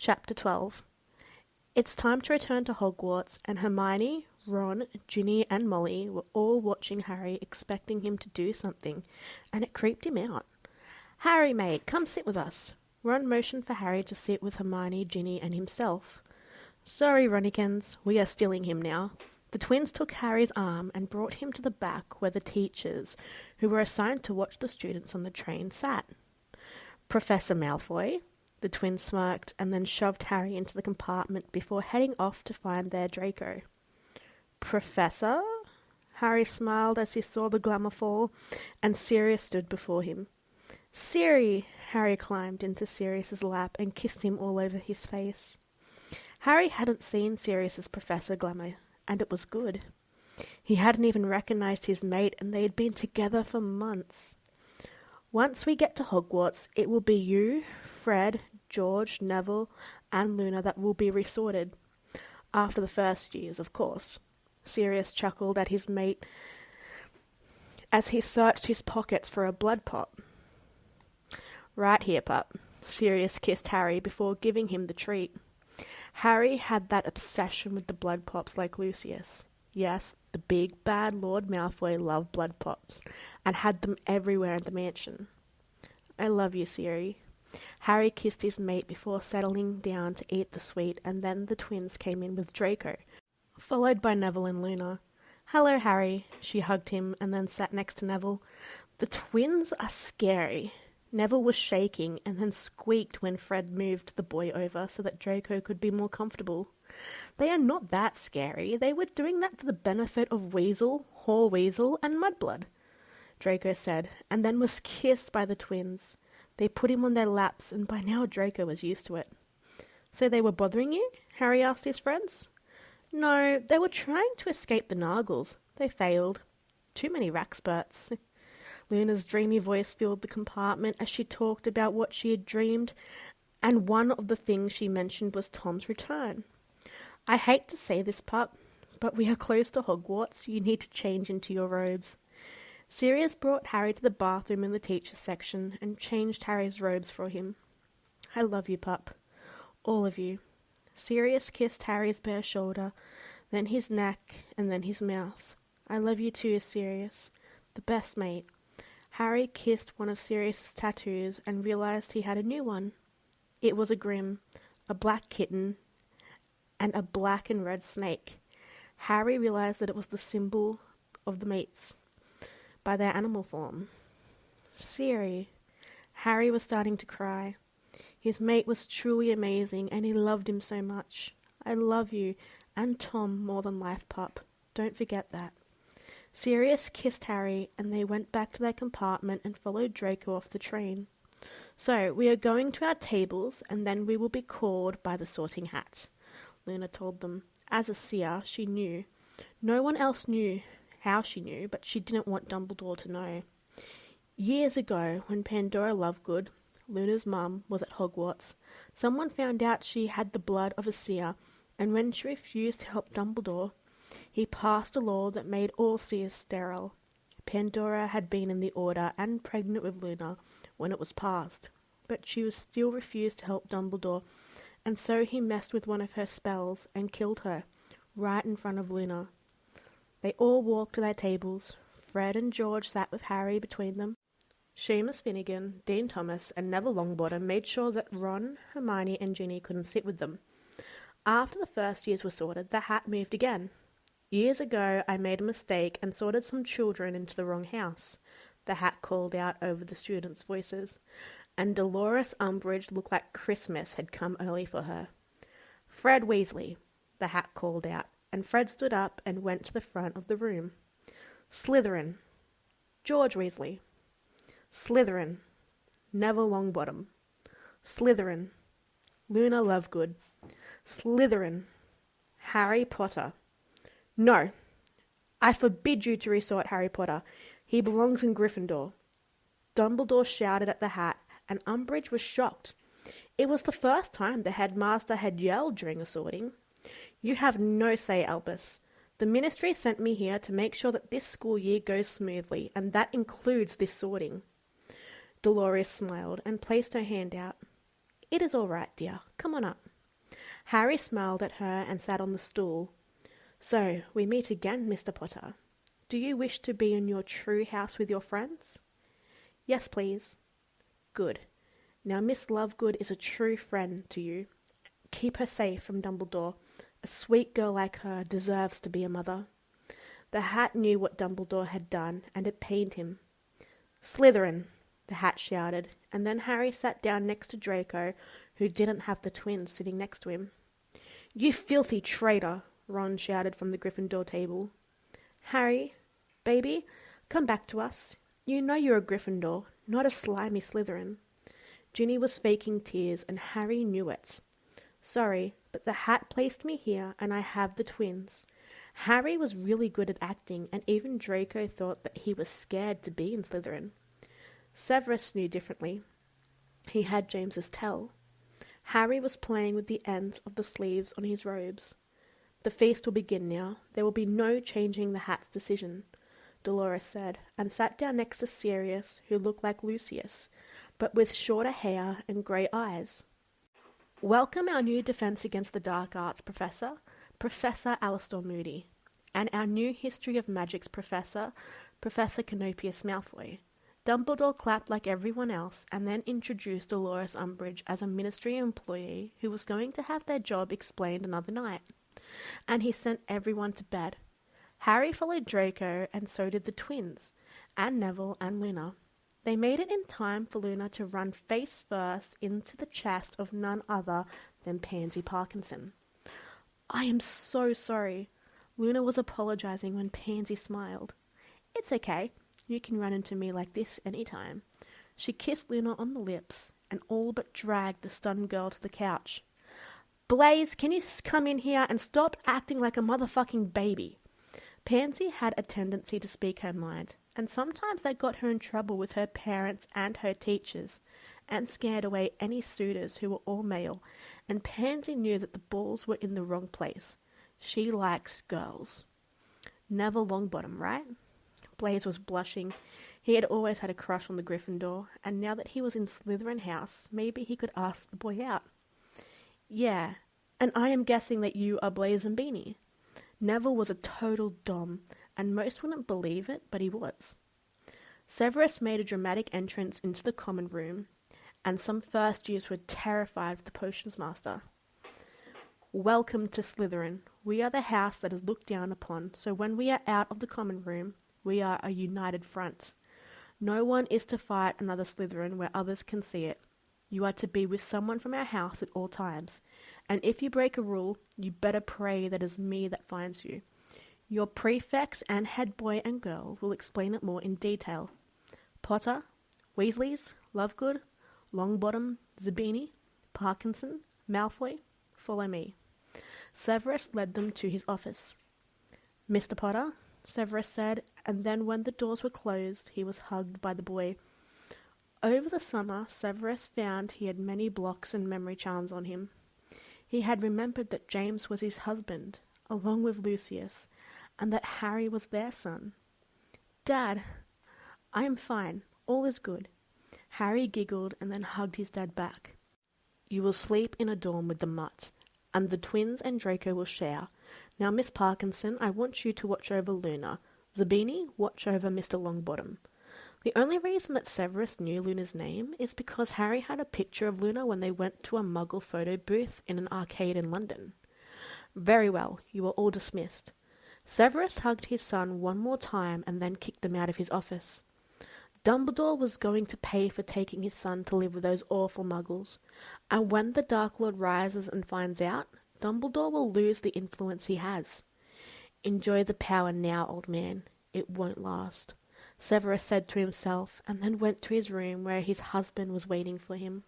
Chapter 12. It's time to return to Hogwarts, and Hermione, Ron, Ginny and Molly were all watching Harry, expecting him to do something, and it creeped him out. "Harry, mate, come sit with us." Ron motioned for Harry to sit with Hermione, Ginny and himself. "Sorry, Ronnikins, we are stealing him now." The twins took Harry's arm and brought him to the back where the teachers, who were assigned to watch the students on the train, sat. "Professor Malfoy?" The twins smirked and then shoved Harry into the compartment before heading off to find their Draco. "Professor?" Harry smiled as he saw the glamour fall, and Sirius stood before him. "Siri!" Harry climbed into Sirius's lap and kissed him all over his face. Harry hadn't seen Sirius's Professor glamour, and it was good. He hadn't even recognized his mate, and they had been together for months. "Once we get to Hogwarts, it will be you, Fred, George, Neville, and Luna that will be resorted. After the first years, of course." Sirius chuckled at his mate as he searched his pockets for a blood pop. "Right here, pup." Sirius kissed Harry before giving him the treat. Harry had that obsession with the blood pops like Lucius. Yes, the big bad Lord Malfoy loved blood pops, and had them everywhere in the mansion. "I love you, Siri." Harry kissed his mate before settling down to eat the sweet, and then the twins came in with Draco, followed by Neville and Luna. "Hello, Harry." She hugged him and then sat next to Neville. The twins are scary. Neville was shaking and then squeaked when Fred moved the boy over so that Draco could be more comfortable. They are not that scary. They were doing that for the benefit of Weasel, Horweasel, and Mudblood, Draco said, and then was kissed by the twins. They put him on their laps, and by now Draco was used to it. "So they were bothering you?" Harry asked his friends. "No, they were trying to escape the Nargles. They failed. Too many Raxburts." Luna's dreamy voice filled the compartment as she talked about what she had dreamed, and one of the things she mentioned was Tom's return. "I hate to say this, pup, but we are close to Hogwarts. You need to change into your robes." Sirius brought Harry to the bathroom in the teacher's section and changed Harry's robes for him. "I love you, pup. All of you." Sirius kissed Harry's bare shoulder, then his neck, and then his mouth. "I love you too, Sirius. The best mate." Harry kissed one of Sirius's tattoos and realized he had a new one. It was a Grim, a black kitten, and a black and red snake. Harry realized that it was the symbol of the mates by their animal form. "Siri." Harry was starting to cry. His mate was truly amazing, and he loved him so much. "I love you, and Tom more than life, pup. Don't forget that." Sirius kissed Harry, and they went back to their compartment and followed Draco off the train. "So, we are going to our tables, and then we will be called by the Sorting Hat," Luna told them. As a seer, she knew. No one else knew how she knew, but she didn't want Dumbledore to know. Years ago, when Pandora Lovegood, Luna's mum, was at Hogwarts, someone found out she had the blood of a seer, and when she refused to help Dumbledore, he passed a law that made all seers sterile. Pandora had been in the Order and pregnant with Luna when it was passed, but she was still refused to help Dumbledore, and so he messed with one of her spells and killed her, right in front of Luna. They all walked to their tables. Fred and George sat with Harry between them. Seamus Finnegan, Dean Thomas, and Neville Longbottom made sure that Ron, Hermione, and Ginny couldn't sit with them. After the first years were sorted, the hat moved again. "Years ago, I made a mistake and sorted some children into the wrong house," the hat called out over the students' voices, and Dolores Umbridge looked like Christmas had come early for her. "Fred Weasley," the hat called out, and Fred stood up and went to the front of the room. "Slytherin." "George Weasley." "Slytherin." "Neville Longbottom." "Slytherin." "Luna Lovegood." "Slytherin." "Harry Potter." "No. I forbid you to resort Harry Potter. He belongs in Gryffindor." Dumbledore shouted at the hat, and Umbridge was shocked. It was the first time the headmaster had yelled during a sorting. "You have no say, Albus. The ministry sent me here to make sure that this school year goes smoothly, and that includes this sorting." Dolores smiled and placed her hand out. "It is all right, dear. Come on up." Harry smiled at her and sat on the stool. "So, we meet again, Mr. Potter. Do you wish to be in your true house with your friends?" "Yes, please." "Good. Now Miss Lovegood is a true friend to you. Keep her safe from Dumbledore. A sweet girl like her deserves to be a mother." The Hat knew what Dumbledore had done, and it pained him. "Slytherin!" the Hat shouted, and then Harry sat down next to Draco, who didn't have the twins sitting next to him. "You filthy traitor!" Ron shouted from the Gryffindor table. "Harry, baby, come back to us. You know you're a Gryffindor, not a slimy Slytherin." Ginny was faking tears, and Harry knew it. "Sorry, but the Hat placed me here, and I have the twins." Harry was really good at acting, and even Draco thought that he was scared to be in Slytherin. Severus knew differently. He had James's tell. Harry was playing with the ends of the sleeves on his robes. "The feast will begin now. There will be no changing the Hat's decision," Dolores said, and sat down next to Sirius, who looked like Lucius, but with shorter hair and grey eyes. "Welcome our new Defense Against the Dark Arts professor, Professor Alastor Moody, and our new History of Magic's professor, Professor Canopius Malfoy." Dumbledore clapped like everyone else and then introduced Dolores Umbridge as a Ministry employee who was going to have their job explained another night. And he sent everyone to bed. Harry followed Draco, and so did the twins, and Neville and Luna. They made it in time for Luna to run face first into the chest of none other than Pansy Parkinson. "I am so sorry." Luna was apologizing when Pansy smiled. "It's okay. You can run into me like this anytime." She kissed Luna on the lips and all but dragged the stunned girl to the couch. "Blaze, can you come in here and stop acting like a motherfucking baby?" Pansy had a tendency to speak her mind, and sometimes that got her in trouble with her parents and her teachers, and scared away any suitors who were all male, and Pansy knew that the balls were in the wrong place. She likes girls. Neville Longbottom, right? Blaze was blushing. He had always had a crush on the Gryffindor, and now that he was in Slytherin House, maybe he could ask the boy out. "Yeah, and I am guessing that you are Blaze and Beanie." Neville was a total dom, and most wouldn't believe it, but he was. Severus made a dramatic entrance into the common room, and some first years were terrified of the potions master. "Welcome to Slytherin. We are the house that is looked down upon, so when we are out of the common room, we are a united front. No one is to fight another Slytherin where others can see it. You are to be with someone from our house at all times, and if you break a rule, you better pray that it is me that finds you. Your prefects and head boy and girl will explain it more in detail. Potter, Weasleys, Lovegood, Longbottom, Zabini, Parkinson, Malfoy, follow me." Severus led them to his office. "Mr. Potter," Severus said, and then when the doors were closed, he was hugged by the boy. Over the summer, Severus found he had many blocks and memory charms on him. He had remembered that James was his husband, along with Lucius, and that Harry was their son. "Dad, I am fine. All is good." Harry giggled and then hugged his dad back. "You will sleep in a dorm with the Mutt, and the twins and Draco will share. Now, Miss Parkinson, I want you to watch over Luna. Zabini, watch over Mr. Longbottom." The only reason that Severus knew Luna's name is because Harry had a picture of Luna when they went to a Muggle photo booth in an arcade in London. "Very well, you are all dismissed." Severus hugged his son one more time and then kicked them out of his office. Dumbledore was going to pay for taking his son to live with those awful Muggles, and when the Dark Lord rises and finds out, Dumbledore will lose the influence he has. "Enjoy the power now, old man. It won't last," Severus said to himself, and then went to his room where his husband was waiting for him.